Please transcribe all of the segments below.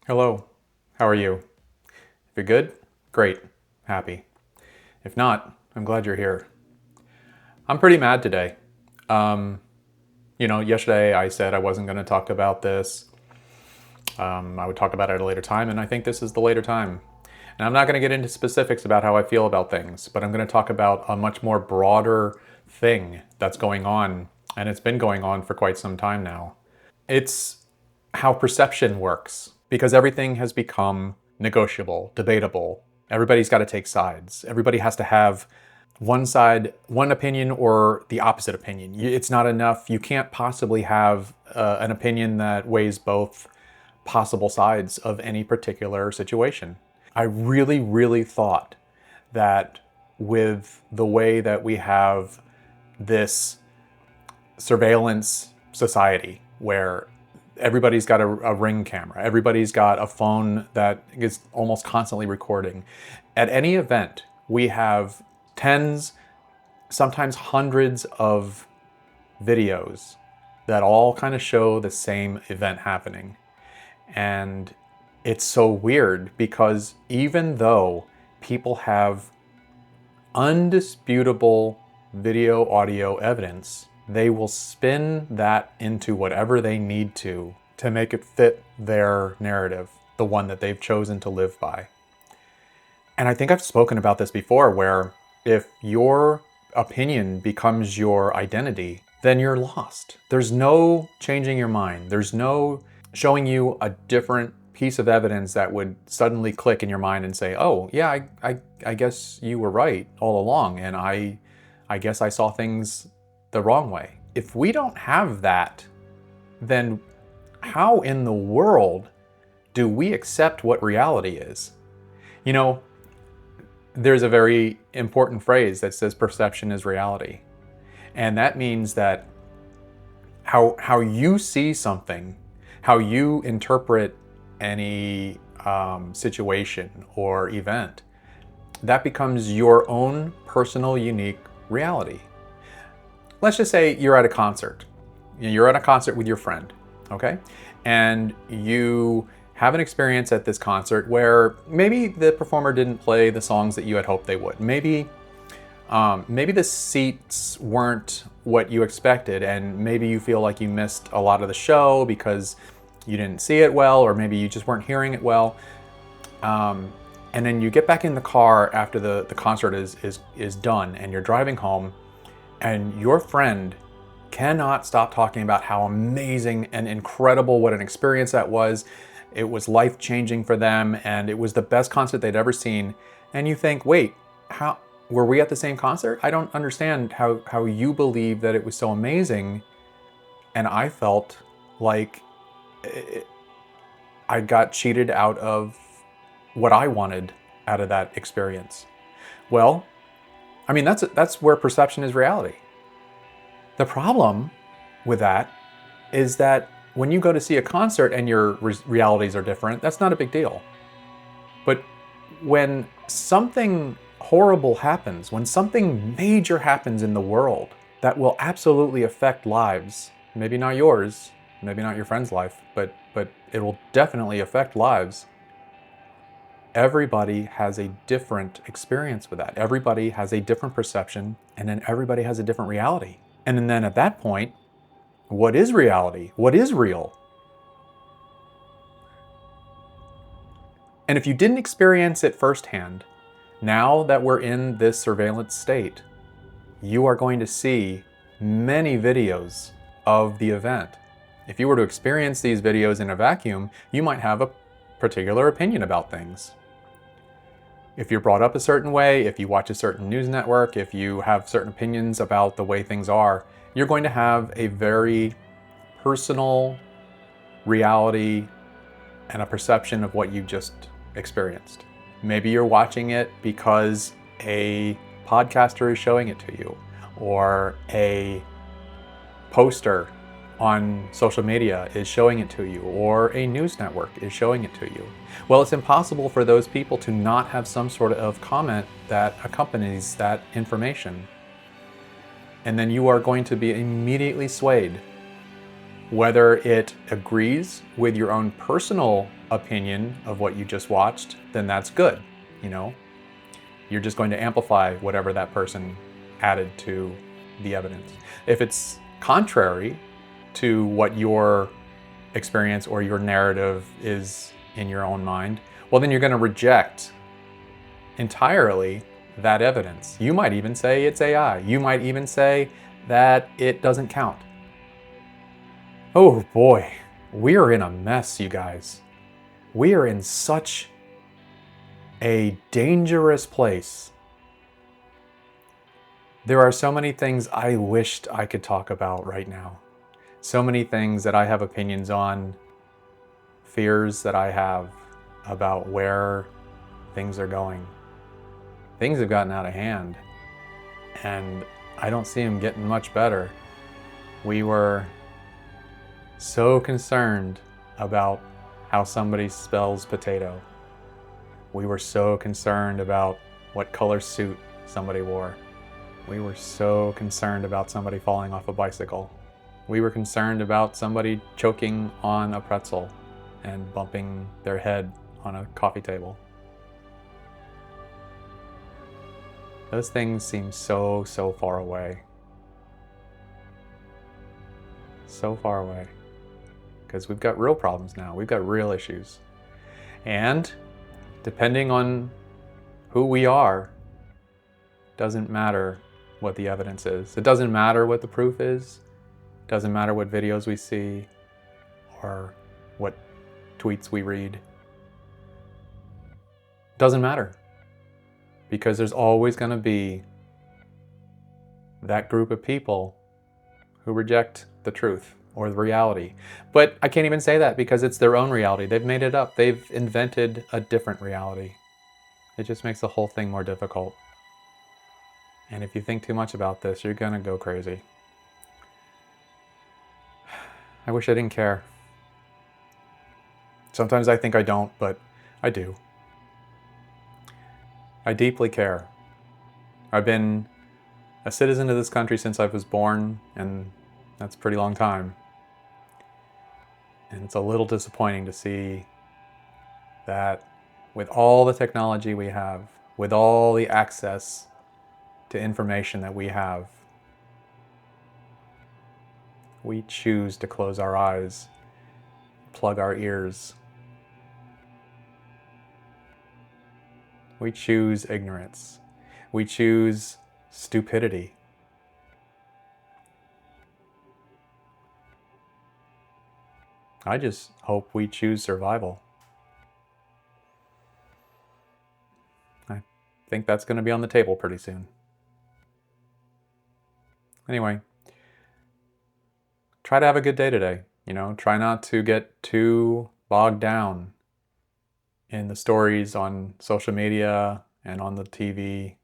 Hello, how are you? If you're good, great, happy. If not, I'm glad you're here. I'm pretty mad today. Um, Yesterday I said I wasn't going to talk about this. I would talk about it at a later time, and I think this is the later time. And I'm not going to get into specifics about how I feel about things, but I'm going to talk about a much more broader thing that's going on, and it's been going on for quite some time now. It's how perception works, because everything has become negotiable, debatable. Everybody's got to take sides. Everybody has to have one side, one opinion, or the opposite opinion. It's not enough. You can't possibly have an opinion that weighs both possible sides of any particular situation. I really, really thought that with the way that we have this surveillance society where everybody's got a ring camera, everybody's got a phone that is almost constantly recording. At any event, we have tens, sometimes hundreds of videos that all kind of show the same event happening. And it's so weird because even though people have undisputable video, audio evidence, they will spin that into whatever they need to make it fit their narrative, the one that they've chosen to live by. And I think I've spoken about this before, where if your opinion becomes your identity, then you're lost. There's no changing your mind. There's no showing you a different piece of evidence that would suddenly click in your mind and say, oh, yeah, I guess you were right all along, and I guess I saw things the wrong way. If we don't have that, then how in the world do we accept what reality is? You know, there's a very important phrase that says perception is reality. And that means that how you see something, how you interpret any situation or event, that becomes your own personal, unique reality. Let's just say you're at a concert. You're at a concert with your friend, okay? And you have an experience at this concert where maybe the performer didn't play the songs that you had hoped they would. Maybe the seats weren't what you expected, and maybe you feel like you missed a lot of the show because you didn't see it well, or maybe you just weren't hearing it well. And then you get back in the car after the concert is done, and you're driving home, and your friend cannot stop talking about how amazing and incredible what an experience that was. It was life-changing for them, and it was the best concert they'd ever seen. And you think, wait, how were we at the same concert? I don't understand how you believe that it was so amazing. And I felt like I got cheated out of what I wanted out of that experience. Well, I mean, that's where perception is reality. The problem with that is that when you go to see a concert and your realities are different, that's not a big deal. But when something horrible happens, when something major happens in the world that will absolutely affect lives, maybe not yours, maybe not your friend's life, but it will definitely affect lives, everybody has a different experience with that. Everybody has a different perception, and then everybody has a different reality. And then at that point, what is reality? What is real? And if you didn't experience it firsthand, now that we're in this surveillance state, you are going to see many videos of the event. If you were to experience these videos in a vacuum, you might have a particular opinion about things. If you're brought up a certain way, if you watch a certain news network, if you have certain opinions about the way things are, you're going to have a very personal reality and a perception of what you just experienced. Maybe you're watching it because a podcaster is showing it to you, or a poster on social media is showing it to you, or a news network is showing it to you. Well, it's impossible for those people to not have some sort of comment that accompanies that information. And then you are going to be immediately swayed. Whether it agrees with your own personal opinion of what you just watched, then that's good. You know, you're just going to amplify whatever that person added to the evidence. If it's contrary to what your experience or your narrative is in your own mind, well, then you're going to reject entirely that evidence. You might even say it's AI. You might even say that it doesn't count. Oh boy, we are in a mess, you guys. We are in such a dangerous place. There are so many things I wished I could talk about right now. So many things that I have opinions on, fears that I have about where things are going. Things have gotten out of hand, and I don't see them getting much better. We were so concerned about how somebody spells potato. We were so concerned about what color suit somebody wore. We were so concerned about somebody falling off a bicycle. We were concerned about somebody choking on a pretzel and bumping their head on a coffee table. Those things seem so far away. So far away. Because we've got real problems now. We've got real issues. And depending on who we are, doesn't matter what the evidence is. It doesn't matter what the proof is. It doesn't matter what videos we see or what tweets we read. It doesn't matter. Because there's always going to be that group of people who reject the truth or the reality. But I can't even say that because it's their own reality. They've made it up. They've invented a different reality. It just makes the whole thing more difficult. And if you think too much about this, you're gonna go crazy. I wish I didn't care. Sometimes I think I don't, but I do. I deeply care. I've been a citizen of this country since I was born, and that's a pretty long time. And it's a little disappointing to see that with all the technology we have, with all the access to information that we have, we choose to close our eyes, plug our ears. We choose ignorance. We choose stupidity. I just hope we choose survival. I think that's going to be on the table pretty soon. Anyway, try to have a good day today. You know, try not to get too bogged down in the stories on social media and on the TV.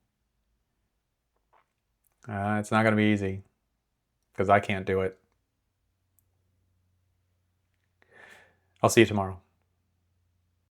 It's not going to be easy because I can't do it. I'll see you tomorrow.